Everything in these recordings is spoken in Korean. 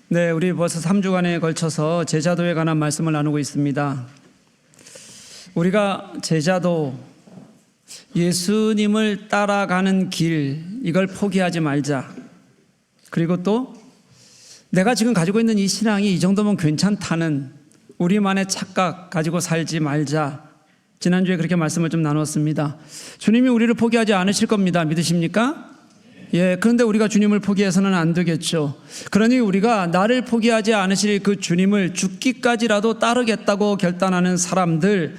네, 우리 벌써 3주간에 걸쳐서 제자도에 관한 말씀을 나누고 있습니다. 우리가 제자도, 예수님을 따라가는 길, 이걸 포기하지 말자. 그리고 또 내가 지금 가지고 있는 이 신앙이 이 정도면 괜찮다는 우리만의 착각 가지고 살지 말자. 지난주에 그렇게 말씀을 좀 나눴습니다. 주님이 우리를 포기하지 않으실 겁니다. 믿으십니까? 그런데 우리가 주님을 포기해서는 안 되겠죠. 그러니 우리가 나를 포기하지 않으실 그 주님을 죽기까지라도 따르겠다고 결단하는 사람들,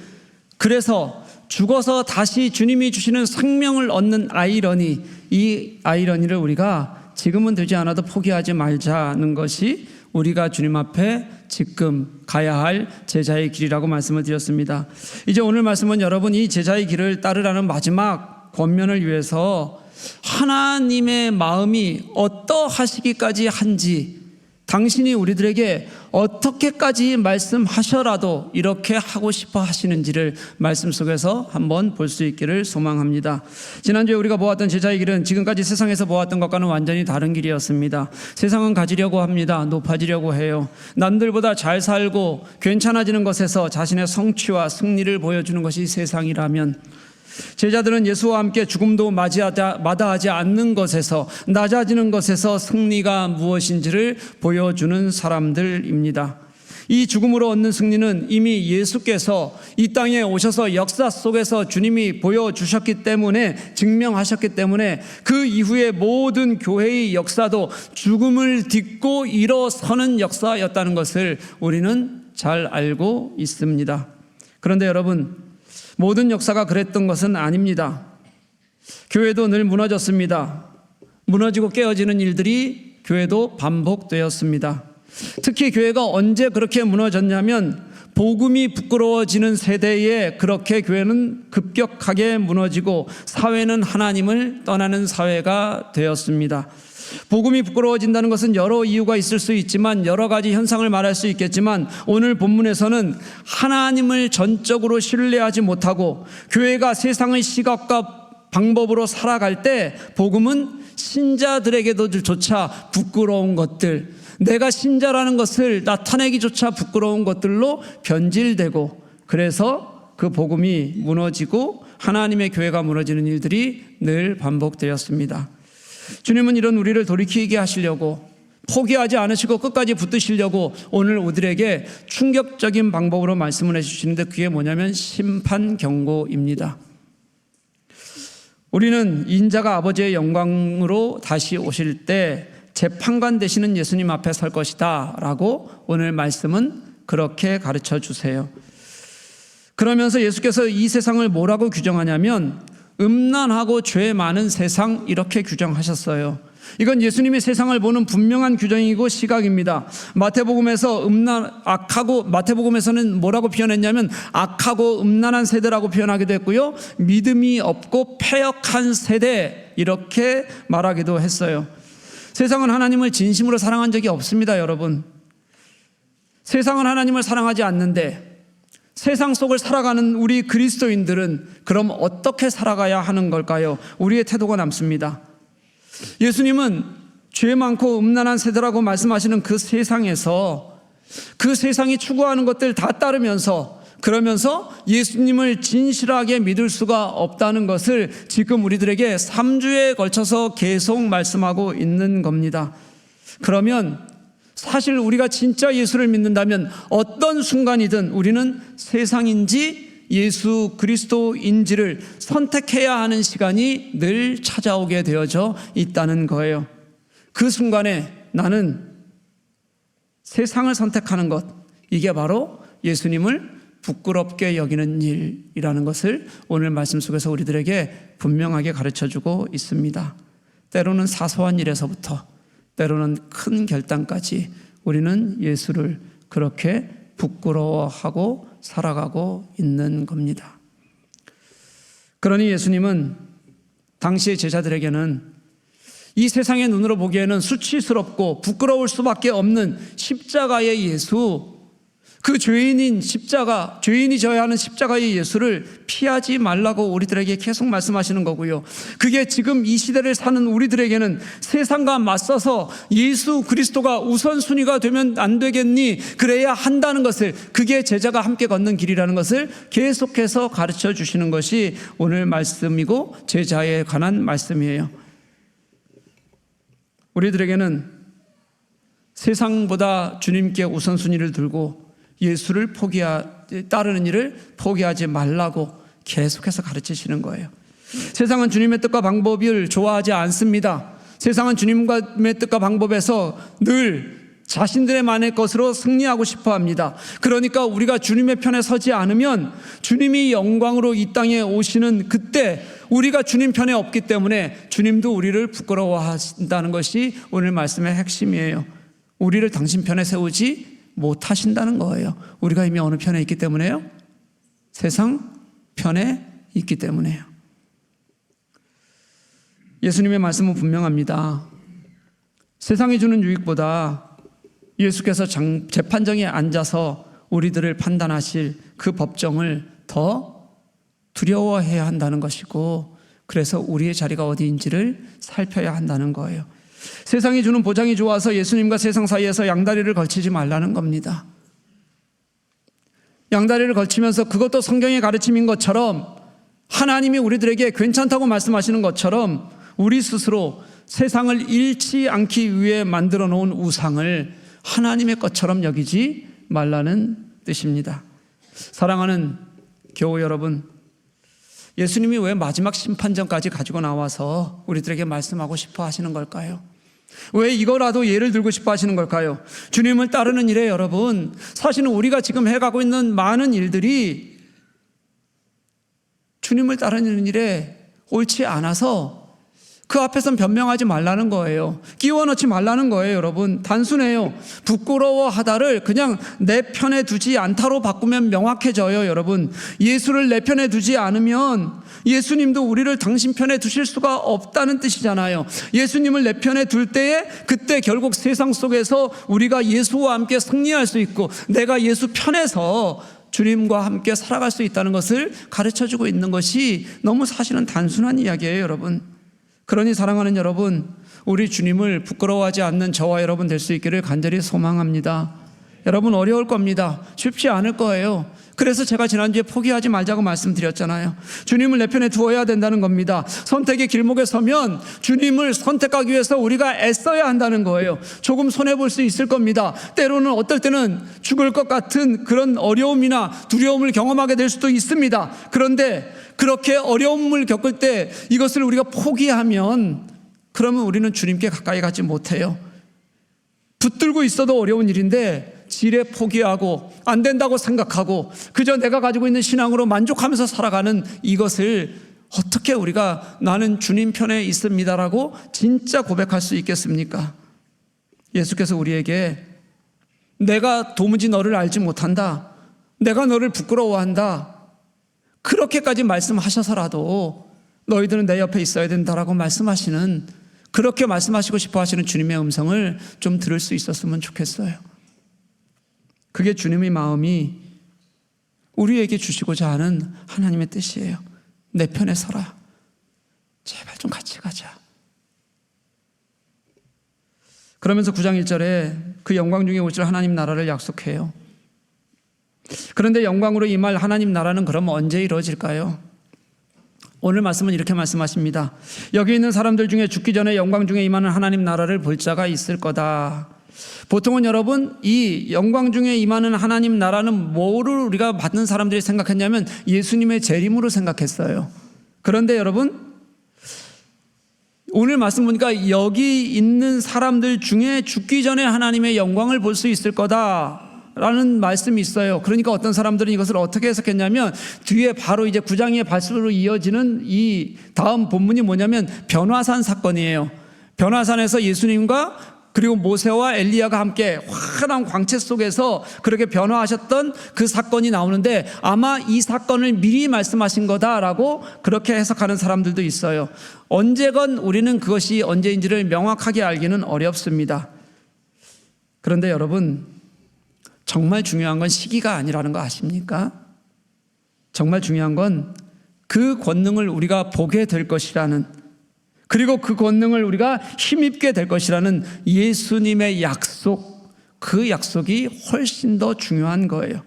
그래서 죽어서 다시 주님이 주시는 생명을 얻는 아이러니, 이 아이러니를 우리가 지금은 되지 않아도 포기하지 말자는 것이 우리가 주님 앞에 지금 가야 할 제자의 길이라고 말씀을 드렸습니다. 이제 오늘 말씀은 여러분, 이 제자의 길을 따르라는 마지막 권면을 위해서 하나님의 마음이 어떠하시기까지 한지, 당신이 우리들에게 어떻게까지 말씀하셔라도 이렇게 하고 싶어 하시는지를 말씀 속에서 한번 볼 수 있기를 소망합니다. 지난주에 우리가 보았던 제자의 길은 지금까지 세상에서 보았던 것과는 완전히 다른 길이었습니다. 세상은 가지려고 합니다. 높아지려고 해요. 남들보다 잘 살고 괜찮아지는 것에서 자신의 성취와 승리를 보여주는 것이 세상이라면, 제자들은 예수와 함께 죽음도 마다하지 않는 것에서, 낮아지는 것에서 승리가 무엇인지를 보여주는 사람들입니다. 이 죽음으로 얻는 승리는 이미 예수께서 이 땅에 오셔서 역사 속에서 주님이 보여주셨기 때문에, 증명하셨기 때문에 그 이후의 모든 교회의 역사도 죽음을 딛고 일어서는 역사였다는 것을 우리는 잘 알고 있습니다. 그런데 여러분, 모든 역사가 그랬던 것은 아닙니다. 교회도 늘 무너졌습니다. 무너지고 깨어지는 일들이 교회도 반복되었습니다. 특히 교회가 언제 그렇게 무너졌냐면, 복음이 부끄러워지는 세대에 그렇게 교회는 급격하게 무너지고 사회는 하나님을 떠나는 사회가 되었습니다. 복음이 부끄러워진다는 것은 여러 이유가 있을 수 있지만, 여러 가지 현상을 말할 수 있겠지만, 오늘 본문에서는 하나님을 전적으로 신뢰하지 못하고 교회가 세상의 시각과 방법으로 살아갈 때 복음은 신자들에게도조차 부끄러운 것들, 내가 신자라는 것을 나타내기조차 부끄러운 것들로 변질되고, 그래서 그 복음이 무너지고 하나님의 교회가 무너지는 일들이 늘 반복되었습니다. 주님은 이런 우리를 돌이키게 하시려고, 포기하지 않으시고 끝까지 붙드시려고 오늘 우리에게 충격적인 방법으로 말씀을 해주시는데, 그게 뭐냐면 심판 경고입니다. 우리는 인자가 아버지의 영광으로 다시 오실 때 재판관 되시는 예수님 앞에 설 것이다 라고 오늘 말씀은 그렇게 가르쳐 주세요. 그러면서 예수께서 이 세상을 뭐라고 규정하냐면, 음란하고 죄 많은 세상, 이렇게 규정하셨어요. 이건 예수님이 세상을 보는 분명한 규정이고 시각입니다. 마태복음에서는 뭐라고 표현했냐면, 악하고 음란한 세대라고 표현하기도 했고요, 믿음이 없고 패역한 세대, 이렇게 말하기도 했어요. 세상은 하나님을 진심으로 사랑한 적이 없습니다. 여러분, 세상은 하나님을 사랑하지 않는데 세상 속을 살아가는 우리 그리스도인들은 그럼 어떻게 살아가야 하는 걸까요? 우리의 태도가 남습니다. 예수님은 죄 많고 음란한 세대라고 말씀하시는 그 세상에서, 그 세상이 추구하는 것들 다 따르면서, 그러면서 예수님을 진실하게 믿을 수가 없다는 것을 지금 우리들에게 3주에 걸쳐서 계속 말씀하고 있는 겁니다. 그러면 사실 우리가 진짜 예수를 믿는다면 어떤 순간이든 우리는 세상인지 예수 그리스도인지를 선택해야 하는 시간이 늘 찾아오게 되어져 있다는 거예요. 그 순간에 나는 세상을 선택하는 것, 이게 바로 예수님을 부끄럽게 여기는 일이라는 것을 오늘 말씀 속에서 우리들에게 분명하게 가르쳐주고 있습니다. 때로는 사소한 일에서부터 때로는 큰 결단까지 우리는 예수를 그렇게 부끄러워하고 살아가고 있는 겁니다. 그러니 예수님은 당시의 제자들에게는 이 세상의 눈으로 보기에는 수치스럽고 부끄러울 수밖에 없는 십자가의 예수, 그 죄인이 져야 하는 십자가의 예수를 피하지 말라고 우리들에게 계속 말씀하시는 거고요. 그게 지금 이 시대를 사는 우리들에게는 세상과 맞서서 예수 그리스도가 우선순위가 되면 안 되겠니? 그래야 한다는 것을, 그게 제자가 함께 걷는 길이라는 것을 계속해서 가르쳐 주시는 것이 오늘 말씀이고 제자에 관한 말씀이에요. 우리들에게는 세상보다 주님께 우선순위를 들고 예수를 따르는 일을 포기하지 말라고 계속해서 가르치시는 거예요. 세상은 주님의 뜻과 방법을 좋아하지 않습니다. 세상은 주님의 뜻과 방법에서 늘 자신들의만의 것으로 승리하고 싶어 합니다. 그러니까 우리가 주님의 편에 서지 않으면 주님이 영광으로 이 땅에 오시는 그때 우리가 주님 편에 없기 때문에 주님도 우리를 부끄러워하신다는 것이 오늘 말씀의 핵심이에요. 우리를 당신 편에 세우지 못하신다는 거예요. 우리가 이미 어느 편에 있기 때문에요? 세상 편에 있기 때문에요. 예수님의 말씀은 분명합니다. 세상이 주는 유익보다 예수께서 재판정에 앉아서 우리들을 판단하실 그 법정을 더 두려워해야 한다는 것이고, 그래서 우리의 자리가 어디인지를 살펴야 한다는 거예요. 세상이 주는 보장이 좋아서 예수님과 세상 사이에서 양다리를 걸치지 말라는 겁니다. 양다리를 걸치면서 그것도 성경의 가르침인 것처럼, 하나님이 우리들에게 괜찮다고 말씀하시는 것처럼 우리 스스로 세상을 잃지 않기 위해 만들어 놓은 우상을 하나님의 것처럼 여기지 말라는 뜻입니다. 사랑하는 교우 여러분, 예수님이 왜 마지막 심판전까지 가지고 나와서 우리들에게 말씀하고 싶어 하시는 걸까요? 왜 이거라도 예를 들고 싶어 하시는 걸까요? 주님을 따르는 일에 여러분, 사실은 우리가 지금 해가고 있는 많은 일들이 주님을 따르는 일에 옳지 않아서 그 앞에선 변명하지 말라는 거예요. 끼워 넣지 말라는 거예요. 여러분, 단순해요. 부끄러워하다를 그냥 내 편에 두지 않다로 바꾸면 명확해져요. 여러분, 예수를 내 편에 두지 않으면 예수님도 우리를 당신 편에 두실 수가 없다는 뜻이잖아요. 예수님을 내 편에 둘 때에 그때 결국 세상 속에서 우리가 예수와 함께 승리할 수 있고, 내가 예수 편에서 주님과 함께 살아갈 수 있다는 것을 가르쳐주고 있는 것이 너무 사실은 단순한 이야기예요. 여러분, 그러니 사랑하는 여러분, 우리 주님을 부끄러워하지 않는 저와 여러분 될 수 있기를 간절히 소망합니다. 여러분, 어려울 겁니다. 쉽지 않을 거예요. 그래서 제가 지난주에 포기하지 말자고 말씀드렸잖아요. 주님을 내 편에 두어야 된다는 겁니다. 선택의 길목에 서면 주님을 선택하기 위해서 우리가 애써야 한다는 거예요. 조금 손해볼 수 있을 겁니다. 때로는 어떨 때는 죽을 것 같은 그런 어려움이나 두려움을 경험하게 될 수도 있습니다. 그런데 그렇게 어려움을 겪을 때 이것을 우리가 포기하면, 그러면 우리는 주님께 가까이 가지 못해요. 붙들고 있어도 어려운 일인데 지레 포기하고 안 된다고 생각하고 그저 내가 가지고 있는 신앙으로 만족하면서 살아가는 이것을 어떻게 우리가 나는 주님 편에 있습니다라고 진짜 고백할 수 있겠습니까? 예수께서 우리에게 내가 도무지 너를 알지 못한다, 내가 너를 부끄러워한다, 그렇게까지 말씀하셔서라도 너희들은 내 옆에 있어야 된다라고 말씀하시는, 그렇게 말씀하시고 싶어 하시는 주님의 음성을 좀 들을 수 있었으면 좋겠어요. 그게 주님의 마음이 우리에게 주시고자 하는 하나님의 뜻이에요. 내 편에 서라. 제발 좀 같이 가자. 그러면서 9장 1절에 그 영광 중에 오실 하나님 나라를 약속해요. 그런데 영광으로 임할 하나님 나라는 그럼 언제 이루어질까요? 오늘 말씀은 이렇게 말씀하십니다. 여기 있는 사람들 중에 죽기 전에 영광 중에 임하는 하나님 나라를 볼 자가 있을 거다. 보통은 여러분, 이 영광 중에 임하는 하나님 나라는 뭐를 우리가 받는 사람들이 생각했냐면 예수님의 재림으로 생각했어요. 그런데 여러분, 오늘 말씀 보니까 여기 있는 사람들 중에 죽기 전에 하나님의 영광을 볼 수 있을 거다 라는 말씀이 있어요. 그러니까 어떤 사람들은 이것을 어떻게 해석했냐면, 뒤에 바로 이제 9장의 발수로 이어지는 이 다음 본문이 뭐냐면 변화산 사건이에요. 변화산에서 예수님과 그리고 모세와 엘리야가 함께 환한 광채 속에서 그렇게 변화하셨던 그 사건이 나오는데, 아마 이 사건을 미리 말씀하신 거다라고 그렇게 해석하는 사람들도 있어요. 언제건 우리는 그것이 언제인지를 명확하게 알기는 어렵습니다. 그런데 여러분, 정말 중요한 건 시기가 아니라는 거 아십니까? 정말 중요한 건 그 권능을 우리가 보게 될 것이라는, 그리고 그 권능을 우리가 힘입게 될 것이라는 예수님의 약속, 그 약속이 훨씬 더 중요한 거예요.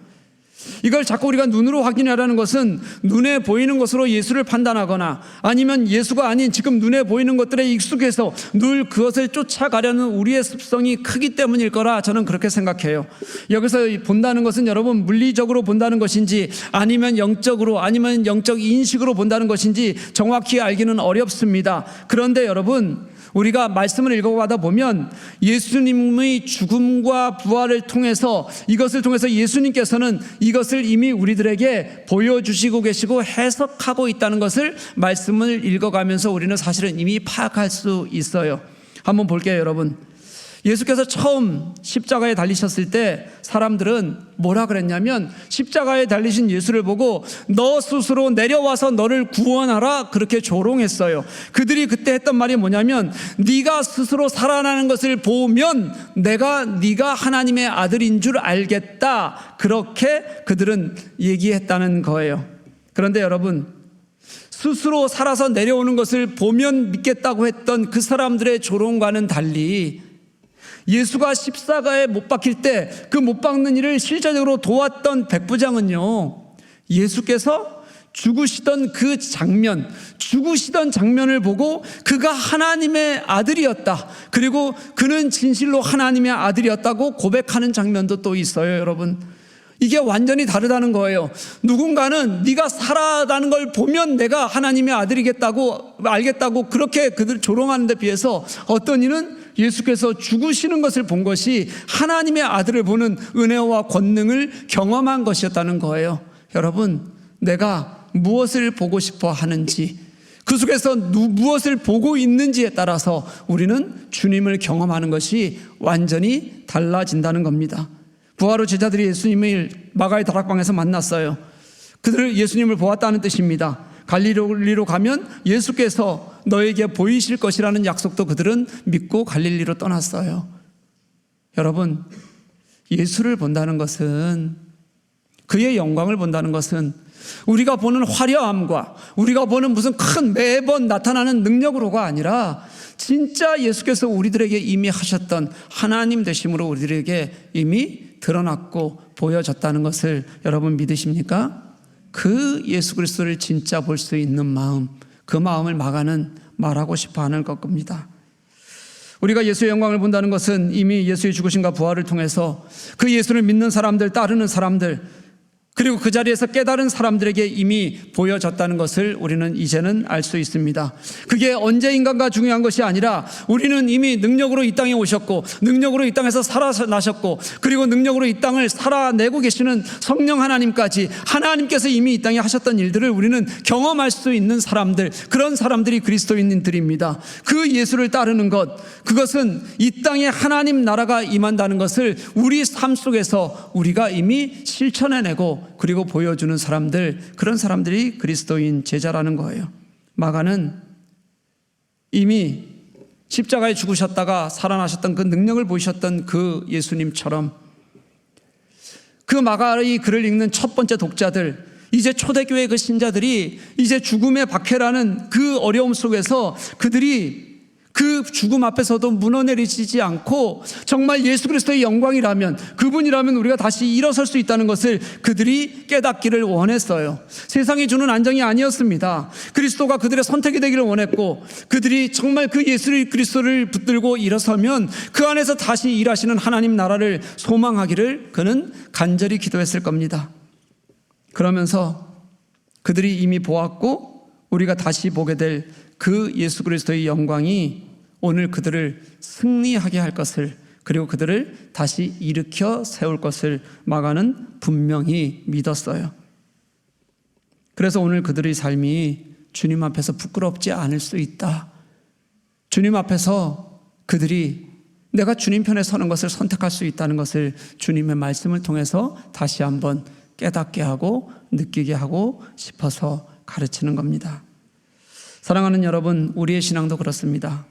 이걸 자꾸 우리가 눈으로 확인하라는 것은 눈에 보이는 것으로 예수를 판단하거나 아니면 예수가 아닌 지금 눈에 보이는 것들에 익숙해서 늘 그것을 쫓아가려는 우리의 습성이 크기 때문일 거라 저는 그렇게 생각해요. 여기서 본다는 것은 여러분 물리적으로 본다는 것인지 아니면 영적으로, 아니면 영적 인식으로 본다는 것인지 정확히 알기는 어렵습니다. 그런데 여러분, 우리가 말씀을 읽어가다 보면 예수님의 죽음과 부활을 통해서, 이것을 통해서 예수님께서는 이것을 이미 우리들에게 보여주시고 계시고 해석하고 있다는 것을 말씀을 읽어가면서 우리는 사실은 이미 파악할 수 있어요. 한번 볼게요, 여러분. 예수께서 처음 십자가에 달리셨을 때 사람들은 뭐라 그랬냐면, 십자가에 달리신 예수를 보고 너 스스로 내려와서 너를 구원하라, 그렇게 조롱했어요. 그들이 그때 했던 말이 뭐냐면, 네가 스스로 살아나는 것을 보면 네가 하나님의 아들인 줄 알겠다, 그렇게 그들은 얘기했다는 거예요. 그런데 여러분, 스스로 살아서 내려오는 것을 보면 믿겠다고 했던 그 사람들의 조롱과는 달리 예수가 십자가에 못 박힐 때 그 못 박는 일을 실제적으로 도왔던 백부장은요, 예수께서 죽으시던 그 장면, 죽으시던 장면을 보고 그가 하나님의 아들이었다, 그리고 그는 진실로 하나님의 아들이었다고 고백하는 장면도 또 있어요. 여러분, 이게 완전히 다르다는 거예요. 누군가는 네가 살아나는 걸 보면 내가 하나님의 아들이겠다고 알겠다고 그렇게 그들 조롱하는 데 비해서, 어떤 이는 예수께서 죽으시는 것을 본 것이 하나님의 아들을 보는 은혜와 권능을 경험한 것이었다는 거예요. 여러분, 내가 무엇을 보고 싶어 하는지, 그 속에서 무엇을 보고 있는지에 따라서 우리는 주님을 경험하는 것이 완전히 달라진다는 겁니다. 부활 후 제자들이 예수님을 마가의 다락방에서 만났어요. 그들을 예수님을 보았다는 뜻입니다. 갈릴리로 가면 예수께서 너에게 보이실 것이라는 약속도 그들은 믿고 갈릴리로 떠났어요. 여러분, 예수를 본다는 것은, 그의 영광을 본다는 것은 우리가 보는 화려함과 우리가 보는 무슨 큰 매번 나타나는 능력으로가 아니라 진짜 예수께서 우리들에게 이미 하셨던 하나님 되심으로 우리들에게 이미 드러났고 보여졌다는 것을 여러분 믿으십니까? 그 예수 그리스도를 진짜 볼 수 있는 마음, 그 마음을 마가는 말하고 싶어 하는 것 겁니다. 우리가 예수의 영광을 본다는 것은 이미 예수의 죽으심과 부활을 통해서 그 예수를 믿는 사람들, 따르는 사람들, 그리고 그 자리에서 깨달은 사람들에게 이미 보여졌다는 것을 우리는 이제는 알 수 있습니다. 그게 언제인가가 중요한 것이 아니라 우리는 이미 능력으로 이 땅에 오셨고, 능력으로 이 땅에서 살아나셨고, 그리고 능력으로 이 땅을 살아내고 계시는 성령 하나님까지, 하나님께서 이미 이 땅에 하셨던 일들을 우리는 경험할 수 있는 사람들, 그런 사람들이 그리스도인들입니다. 그 예수를 따르는 것, 그것은 이 땅에 하나님 나라가 임한다는 것을 우리 삶 속에서 우리가 이미 실천해내고 그리고 보여주는 사람들, 그런 사람들이 그리스도인 제자라는 거예요. 마가는 이미 십자가에 죽으셨다가 살아나셨던 그 능력을 보이셨던 그 예수님처럼, 그 마가의 글을 읽는 첫 번째 독자들, 이제 초대교회 그 신자들이 이제 죽음의 박해라는 그 어려움 속에서 그들이 그 죽음 앞에서도 무너내리지 않고 정말 예수 그리스도의 영광이라면, 그분이라면 우리가 다시 일어설 수 있다는 것을 그들이 깨닫기를 원했어요. 세상이 주는 안정이 아니었습니다. 그리스도가 그들의 선택이 되기를 원했고, 그들이 정말 그 예수 그리스도를 붙들고 일어서면 그 안에서 다시 일하시는 하나님 나라를 소망하기를 그는 간절히 기도했을 겁니다. 그러면서 그들이 이미 보았고 우리가 다시 보게 될 그 예수 그리스도의 영광이 오늘 그들을 승리하게 할 것을, 그리고 그들을 다시 일으켜 세울 것을 마가는 분명히 믿었어요. 그래서 오늘 그들의 삶이 주님 앞에서 부끄럽지 않을 수 있다. 주님 앞에서 그들이 내가 주님 편에 서는 것을 선택할 수 있다는 것을 주님의 말씀을 통해서 다시 한번 깨닫게 하고 느끼게 하고 싶어서 가르치는 겁니다. 사랑하는 여러분, 우리의 신앙도 그렇습니다.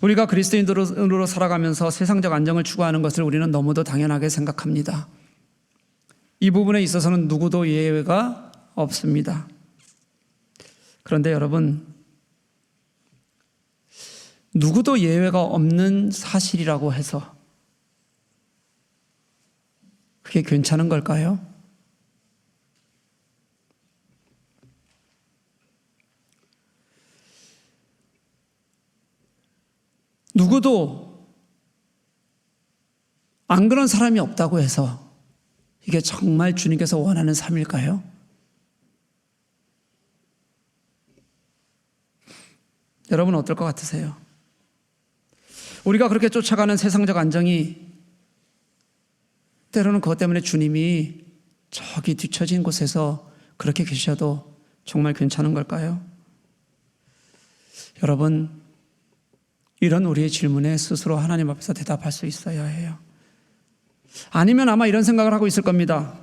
우리가 그리스도인으로 살아가면서 세상적 안정을 추구하는 것을 우리는 너무도 당연하게 생각합니다. 이 부분에 있어서는 누구도 예외가 없습니다. 그런데 여러분, 누구도 예외가 없는 사실이라고 해서 그게 괜찮은 걸까요? 누구도 안 그런 사람이 없다고 해서 이게 정말 주님께서 원하는 삶일까요? 여러분 어떨 것 같으세요? 우리가 그렇게 쫓아가는 세상적 안정이 때로는 그것 때문에 주님이 저기 뒤처진 곳에서 그렇게 계셔도 정말 괜찮은 걸까요? 여러분, 이런 우리의 질문에 스스로 하나님 앞에서 대답할 수 있어야 해요. 아니면 아마 이런 생각을 하고 있을 겁니다.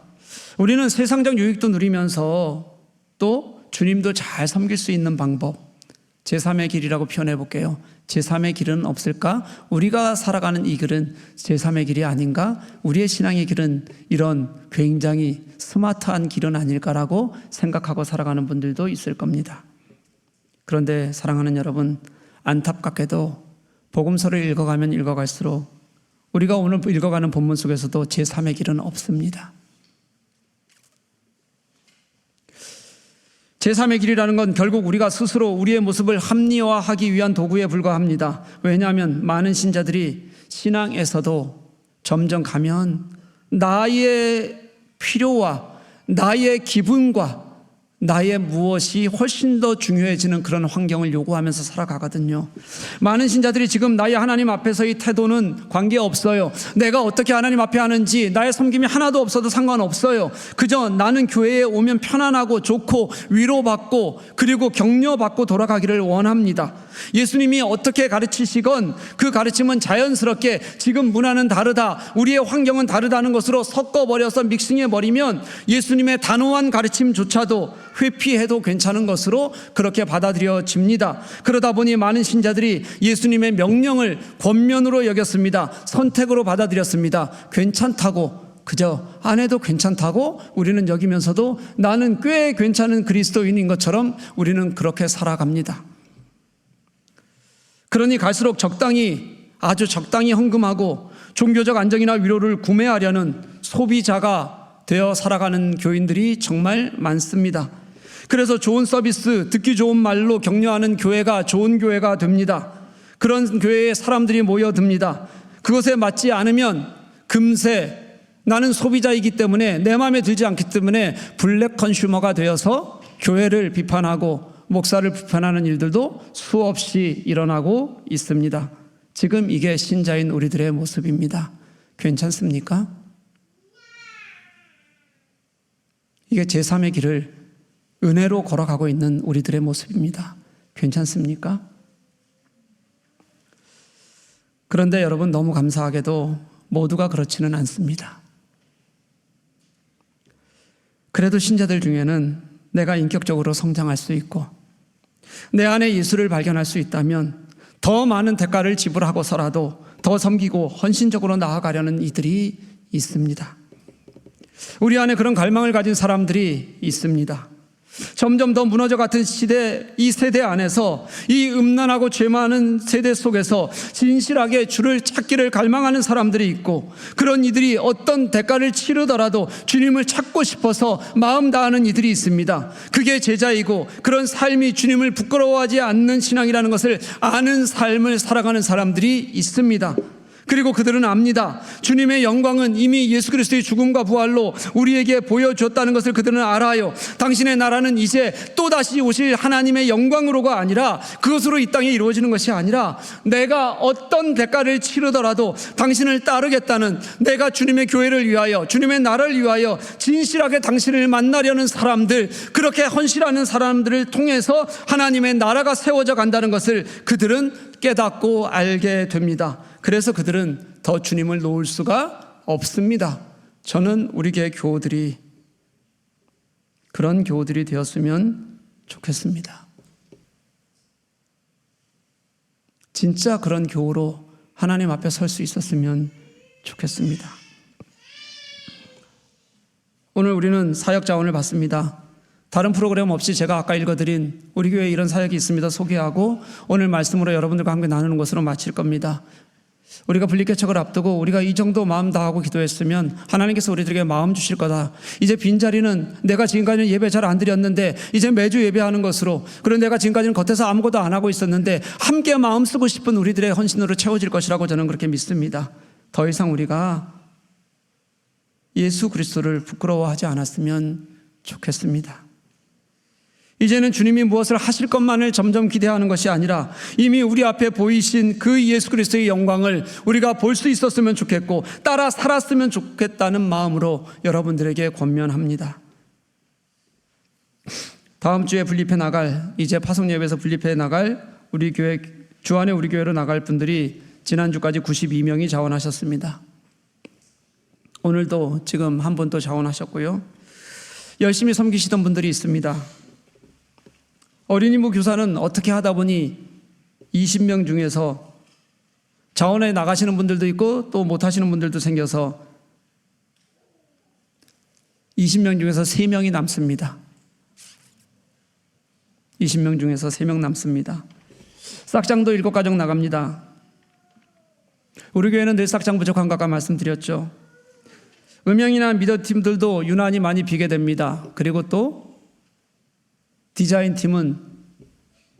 우리는 세상적 유익도 누리면서 또 주님도 잘 섬길 수 있는 방법, 제3의 길이라고 표현해 볼게요. 제3의 길은 없을까? 우리가 살아가는 이 길은 제3의 길이 아닌가? 우리의 신앙의 길은 이런 굉장히 스마트한 길은 아닐까라고 생각하고 살아가는 분들도 있을 겁니다. 그런데 사랑하는 여러분, 안타깝게도 복음서를 읽어가면 읽어갈수록 우리가 오늘 읽어가는 본문 속에서도 제3의 길은 없습니다. 제3의 길이라는 건 결국 우리가 스스로 우리의 모습을 합리화하기 위한 도구에 불과합니다. 왜냐하면 많은 신자들이 신앙에서도 점점 가면 나의 필요와 나의 기분과 나의 무엇이 훨씬 더 중요해지는 그런 환경을 요구하면서 살아가거든요. 많은 신자들이 지금 나의 하나님 앞에서의 태도는 관계없어요. 내가 어떻게 하나님 앞에 하는지 나의 섬김이 하나도 없어도 상관없어요. 그저 나는 교회에 오면 편안하고 좋고 위로받고 그리고 격려받고 돌아가기를 원합니다. 예수님이 어떻게 가르치시건 그 가르침은 자연스럽게 지금 문화는 다르다, 우리의 환경은 다르다는 것으로 섞어버려서 믹싱해버리면 예수님의 단호한 가르침조차도 회피해도 괜찮은 것으로 그렇게 받아들여집니다. 그러다 보니 많은 신자들이 예수님의 명령을 권면으로 여겼습니다. 선택으로 받아들였습니다. 괜찮다고, 그저 안 해도 괜찮다고 우리는 여기면서도 나는 꽤 괜찮은 그리스도인인 것처럼 우리는 그렇게 살아갑니다. 그러니 갈수록 아주 적당히 헌금하고 종교적 안정이나 위로를 구매하려는 소비자가 되어 살아가는 교인들이 정말 많습니다. 그래서 좋은 서비스, 듣기 좋은 말로 격려하는 교회가 좋은 교회가 됩니다. 그런 교회에 사람들이 모여듭니다. 그것에 맞지 않으면 금세 나는 소비자이기 때문에 내 마음에 들지 않기 때문에 블랙 컨슈머가 되어서 교회를 비판하고 목사를 비판하는 일들도 수없이 일어나고 있습니다. 지금 이게 신자인 우리들의 모습입니다. 괜찮습니까? 이게 제3의 길을 은혜로 걸어가고 있는 우리들의 모습입니다. 괜찮습니까? 그런데 여러분, 너무 감사하게도 모두가 그렇지는 않습니다. 그래도 신자들 중에는 내가 인격적으로 성장할 수 있고 내 안에 예수를 발견할 수 있다면 더 많은 대가를 지불하고서라도 더 섬기고 헌신적으로 나아가려는 이들이 있습니다. 우리 안에 그런 갈망을 가진 사람들이 있습니다. 점점 더 무너져 같은 시대, 이 세대 안에서, 이 음란하고 죄 많은 세대 속에서 진실하게 주를 찾기를 갈망하는 사람들이 있고, 그런 이들이 어떤 대가를 치르더라도 주님을 찾고 싶어서 마음 다하는 이들이 있습니다. 그게 제자이고, 그런 삶이 주님을 부끄러워하지 않는 신앙이라는 것을 아는 삶을 살아가는 사람들이 있습니다. 그리고 그들은 압니다. 주님의 영광은 이미 예수 그리스도의 죽음과 부활로 우리에게 보여줬다는 것을 그들은 알아요. 당신의 나라는 이제 또다시 오실 하나님의 영광으로가 아니라, 그것으로 이 땅에 이루어지는 것이 아니라, 내가 어떤 대가를 치르더라도 당신을 따르겠다는, 내가 주님의 교회를 위하여, 주님의 나라를 위하여 진실하게 당신을 만나려는 사람들, 그렇게 헌신하는 사람들을 통해서 하나님의 나라가 세워져 간다는 것을 그들은 깨닫고 알게 됩니다. 그래서 그들은 더 주님을 놓을 수가 없습니다. 저는 우리 교회 교우들이 그런 교우들이 되었으면 좋겠습니다. 진짜 그런 교우로 하나님 앞에 설 수 있었으면 좋겠습니다. 오늘 우리는 사역 자원을 받습니다. 다른 프로그램 없이 제가 아까 읽어드린 우리 교회에 이런 사역이 있습니다 소개하고 오늘 말씀으로 여러분들과 함께 나누는 것으로 마칠 겁니다. 우리가 분리개척을 앞두고 우리가 이 정도 마음 다하고 기도했으면 하나님께서 우리들에게 마음 주실 거다. 이제 빈자리는 내가 지금까지는 예배 잘 안 드렸는데 이제 매주 예배하는 것으로, 그리고 내가 지금까지는 겉에서 아무것도 안 하고 있었는데 함께 마음 쓰고 싶은 우리들의 헌신으로 채워질 것이라고 저는 그렇게 믿습니다. 더 이상 우리가 예수 그리스도를 부끄러워하지 않았으면 좋겠습니다. 이제는 주님이 무엇을 하실 것만을 점점 기대하는 것이 아니라 이미 우리 앞에 보이신 그 예수 그리스도의 영광을 우리가 볼 수 있었으면 좋겠고 따라 살았으면 좋겠다는 마음으로 여러분들에게 권면합니다. 다음 주에 분립해 나갈, 이제 파송예배에서 분립해 나갈 우리 교회, 주안의 우리 교회로 나갈 분들이 지난주까지 92명이 자원하셨습니다. 오늘도 지금 한 분 또 자원하셨고요. 열심히 섬기시던 분들이 있습니다. 어린이부 교사는 어떻게 하다 보니 20명 중에서 자원에 나가시는 분들도 있고 또 못하시는 분들도 생겨서 20명 중에서 3명이 남습니다. 20명 중에서 3명 남습니다. 싹장도 7가정 나갑니다. 우리 교회는 늘 싹장 부족한가 아까 말씀드렸죠. 음향이나 미디어팀들도 유난히 많이 비게 됩니다. 그리고 또 디자인팀은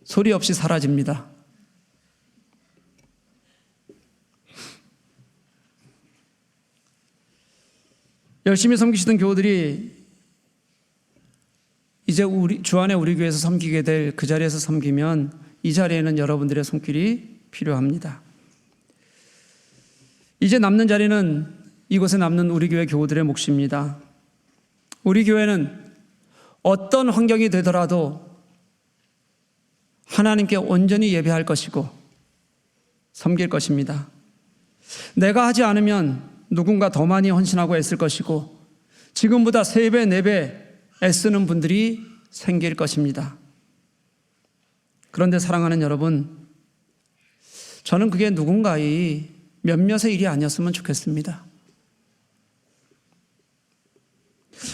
소리 없이 사라집니다. 열심히 섬기시던 교우들이 이제 주안의 우리 교회에서 섬기게 될 그 자리에서 섬기면 이 자리에는 여러분들의 손길이 필요합니다. 이제 남는 자리는 이곳에 남는 우리 교회 교우들의 몫입니다. 우리 교회는 어떤 환경이 되더라도 하나님께 온전히 예배할 것이고 섬길 것입니다. 내가 하지 않으면 누군가 더 많이 헌신하고 애쓸 것이고 지금보다 3배, 4배 애쓰는 분들이 생길 것입니다. 그런데 사랑하는 여러분, 저는 그게 누군가의 몇몇의 일이 아니었으면 좋겠습니다.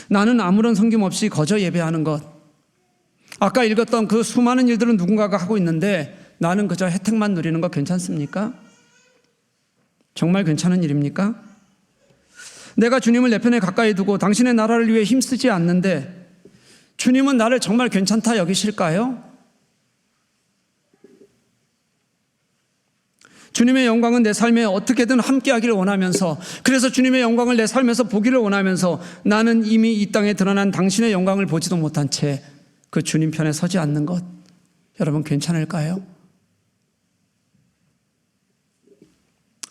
나는 아무런 섬김 없이 거저 예배하는 것, 아까 읽었던 그 수많은 일들은 누군가가 하고 있는데 나는 그저 혜택만 누리는 거 괜찮습니까? 정말 괜찮은 일입니까? 내가 주님을 내 편에 가까이 두고 당신의 나라를 위해 힘쓰지 않는데 주님은 나를 정말 괜찮다 여기실까요? 주님의 영광은 내 삶에 어떻게든 함께하기를 원하면서, 그래서 주님의 영광을 내 삶에서 보기를 원하면서 나는 이미 이 땅에 드러난 당신의 영광을 보지도 못한 채 그 주님 편에 서지 않는 것, 여러분 괜찮을까요?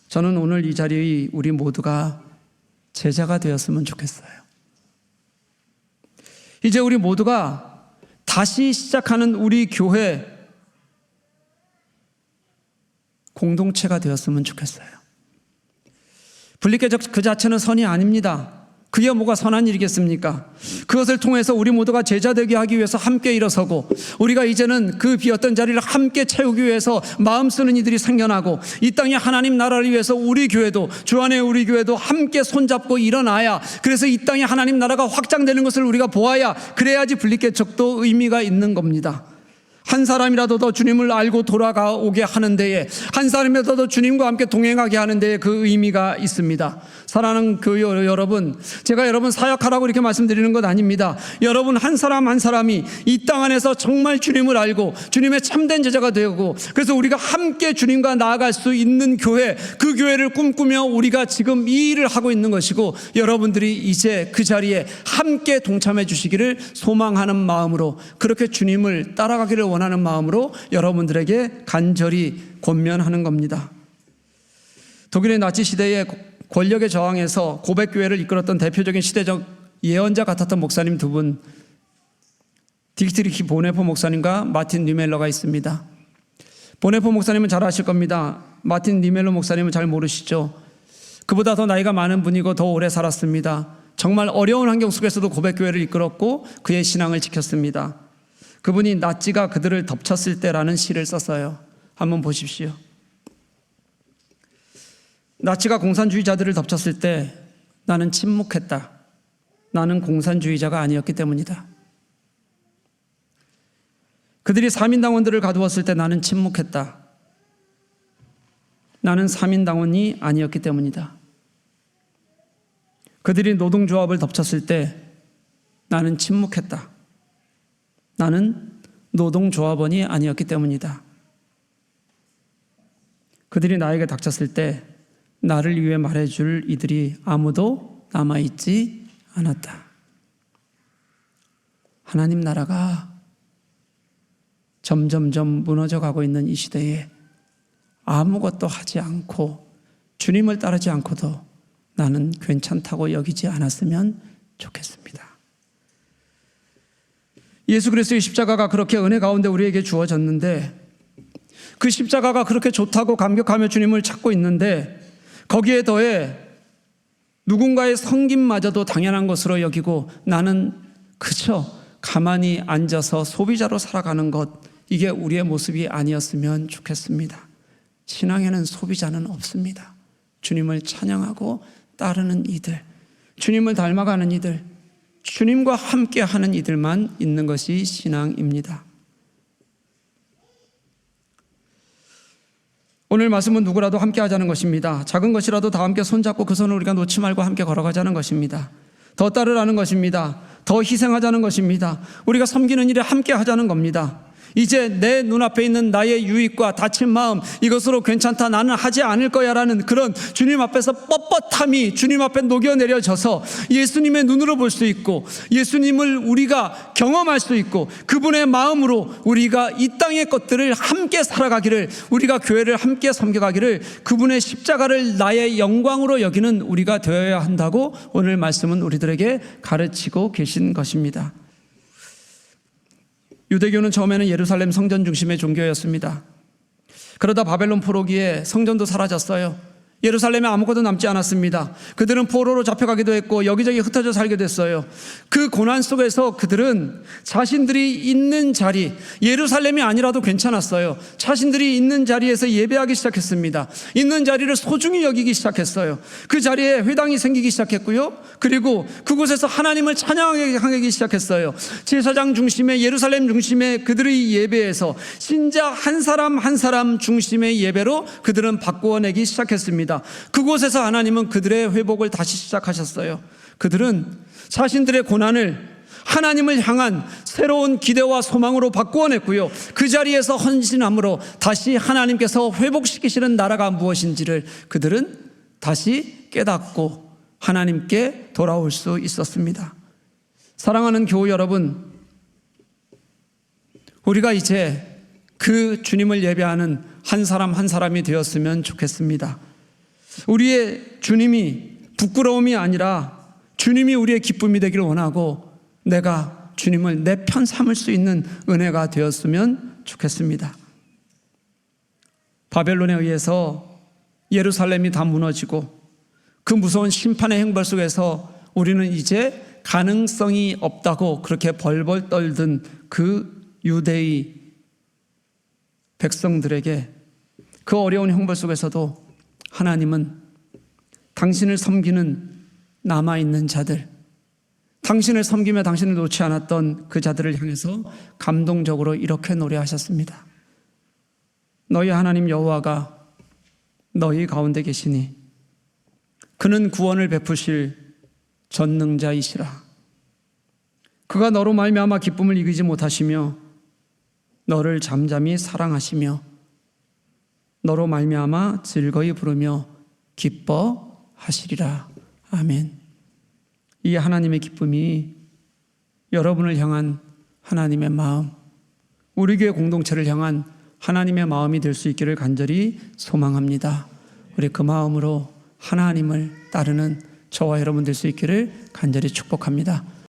저는 오늘 이 자리의 우리 모두가 제자가 되었으면 좋겠어요. 이제 우리 모두가 다시 시작하는 우리 교회 공동체가 되었으면 좋겠어요. 분리개척 그 자체는 선이 아닙니다. 그게 뭐가 선한 일이겠습니까? 그것을 통해서 우리 모두가 제자 되게 하기 위해서 함께 일어서고 우리가 이제는 그 비었던 자리를 함께 채우기 위해서 마음 쓰는 이들이 생겨나고 이 땅에 하나님 나라를 위해서 우리 교회도, 주안의 우리 교회도 함께 손잡고 일어나야, 그래서 이 땅에 하나님 나라가 확장되는 것을 우리가 보아야, 그래야지 분리개척도 의미가 있는 겁니다. 한 사람이라도 더 주님을 알고 돌아가오게 하는 데에, 한 사람이라도 더 주님과 함께 동행하게 하는 데에 그 의미가 있습니다. 사랑하는 교회 여러분, 제가 여러분 사역하라고 이렇게 말씀드리는 것 아닙니다. 여러분 한 사람 한 사람이 이 땅 안에서 정말 주님을 알고 주님의 참된 제자가 되고, 그래서 우리가 함께 주님과 나아갈 수 있는 교회, 그 교회를 꿈꾸며 우리가 지금 이 일을 하고 있는 것이고, 여러분들이 이제 그 자리에 함께 동참해 주시기를 소망하는 마음으로, 그렇게 주님을 따라가기를 원하는 마음으로 여러분들에게 간절히 권면하는 겁니다. 독일의 나치 시대에 권력에 저항해서 고백교회를 이끌었던 대표적인 시대적 예언자 같았던 목사님 두 분, 디트리히 보네포 목사님과 마틴 니멜러가 있습니다. 보네포 목사님은 잘 아실 겁니다. 마틴 니멜러 목사님은 잘 모르시죠. 그보다 더 나이가 많은 분이고 더 오래 살았습니다. 정말 어려운 환경 속에서도 고백교회를 이끌었고 그의 신앙을 지켰습니다. 그분이 나치가 그들을 덮쳤을 때라는 시를 썼어요. 한번 보십시오. 나치가 공산주의자들을 덮쳤을 때 나는 침묵했다. 나는 공산주의자가 아니었기 때문이다. 그들이 사민당원들을 가두었을 때 나는 침묵했다. 나는 사민당원이 아니었기 때문이다. 그들이 노동조합을 덮쳤을 때 나는 침묵했다. 나는 노동조합원이 아니었기 때문이다. 그들이 나에게 닥쳤을 때 나를 위해 말해줄 이들이 아무도 남아있지 않았다. 하나님 나라가 점점점 무너져가고 있는 이 시대에 아무것도 하지 않고 주님을 따르지 않고도 나는 괜찮다고 여기지 않았으면 좋겠습니다. 예수 그리스도의 십자가가 그렇게 은혜 가운데 우리에게 주어졌는데, 그 십자가가 그렇게 좋다고 감격하며 주님을 찾고 있는데, 거기에 더해 누군가의 섬김마저도 당연한 것으로 여기고 나는 그저 가만히 앉아서 소비자로 살아가는 것, 이게 우리의 모습이 아니었으면 좋겠습니다. 신앙에는 소비자는 없습니다. 주님을 찬양하고 따르는 이들, 주님을 닮아가는 이들, 주님과 함께하는 이들만 있는 것이 신앙입니다. 오늘 말씀은 누구라도 함께 하자는 것입니다. 작은 것이라도 다 함께 손잡고 그 손을 우리가 놓지 말고 함께 걸어가자는 것입니다. 더 따르라는 것입니다. 더 희생하자는 것입니다. 우리가 섬기는 일에 함께 하자는 겁니다. 이제 내 눈앞에 있는 나의 유익과 다친 마음, 이것으로 괜찮다, 나는 하지 않을 거야 라는 그런 주님 앞에서 뻣뻣함이 주님 앞에 녹여내려져서 예수님의 눈으로 볼 수 있고 예수님을 우리가 경험할 수 있고 그분의 마음으로 우리가 이 땅의 것들을 함께 살아가기를, 우리가 교회를 함께 섬겨가기를, 그분의 십자가를 나의 영광으로 여기는 우리가 되어야 한다고 오늘 말씀은 우리들에게 가르치고 계신 것입니다. 유대교는 처음에는 예루살렘 성전 중심의 종교였습니다. 그러다 바벨론 포로기에 성전도 사라졌어요. 예루살렘에 아무것도 남지 않았습니다. 그들은 포로로 잡혀가기도 했고 여기저기 흩어져 살게 됐어요. 그 고난 속에서 그들은 자신들이 있는 자리, 예루살렘이 아니라도 괜찮았어요. 자신들이 있는 자리에서 예배하기 시작했습니다. 있는 자리를 소중히 여기기 시작했어요. 그 자리에 회당이 생기기 시작했고요. 그리고 그곳에서 하나님을 찬양하기 시작했어요. 제사장 중심의, 예루살렘 중심의 그들의 예배에서 신자 한 사람 한 사람 중심의 예배로 그들은 바꾸어내기 시작했습니다. 그곳에서 하나님은 그들의 회복을 다시 시작하셨어요. 그들은 자신들의 고난을 하나님을 향한 새로운 기대와 소망으로 바꾸어냈고요. 그 자리에서 헌신함으로 다시 하나님께서 회복시키시는 나라가 무엇인지를 그들은 다시 깨닫고 하나님께 돌아올 수 있었습니다. 사랑하는 교우 여러분, 우리가 이제 그 주님을 예배하는 한 사람 한 사람이 되었으면 좋겠습니다. 우리의 주님이 부끄러움이 아니라 주님이 우리의 기쁨이 되기를 원하고 내가 주님을 내 편 삼을 수 있는 은혜가 되었으면 좋겠습니다. 바벨론에 의해서 예루살렘이 다 무너지고 그 무서운 심판의 행벌 속에서 우리는 이제 가능성이 없다고 그렇게 벌벌 떨던 그 유대의 백성들에게 그 어려운 형벌 속에서도 하나님은 당신을 섬기는 남아있는 자들, 당신을 섬기며 당신을 놓지 않았던 그 자들을 향해서 감동적으로 이렇게 노래하셨습니다. 너희 하나님 여호와가 너희 가운데 계시니 그는 구원을 베푸실 전능자이시라. 그가 너로 말미암아 기쁨을 이기지 못하시며 너를 잠잠히 사랑하시며 너로 말미암아 즐거이 부르며 기뻐하시리라. 아멘. 이 하나님의 기쁨이 여러분을 향한 하나님의 마음, 우리 교회 공동체를 향한 하나님의 마음이 될 수 있기를 간절히 소망합니다. 우리 그 마음으로 하나님을 따르는 저와 여러분 될 수 있기를 간절히 축복합니다.